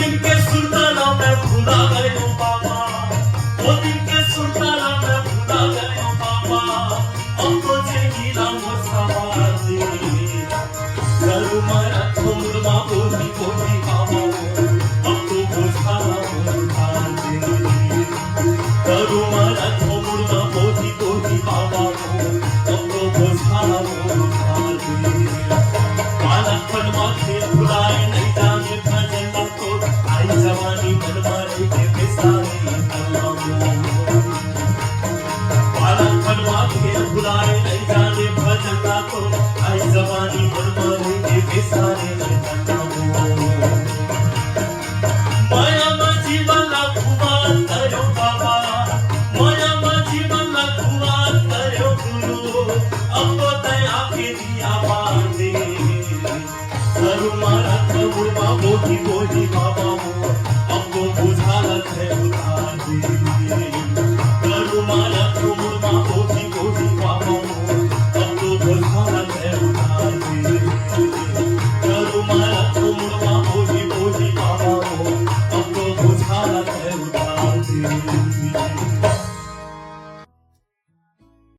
दिन के सुल्ताना मैं भूला गयो बाबा, वो दिन के सुल्ताना मैं भूला गयो बाबा। अब तो जेगीला मोसावा दे करू मारा थोमरमा बोली बोली बाबा, अब तो बोझाला मोठा दे करू मारा थोमरमा बोली बोली बाबा, अब तो बोझाला मोठा दे। बालकपन माथे भुलाए नहीं जाने भजन को, आई जवानी मन मारे के बेसारे बालकपन माथे भुलाए नहीं जाने भजन को, आई जवानी मन मारे के बेसारे माया में जीवन खुमार करो बाबा, माया में जीवन खुमार करो गुरु, अब तो दया के दिया बांधे करू मारा थोमरमा बोली बोली बाबा, अब तो बुझालत है उतार दे करू मारा थोमरमा बोली बोली बाबा, अब तो बुझालत है उतार दे करू मारा थोमरमा बोली बोली बाबा, अब तो बुझालत है उतार दे।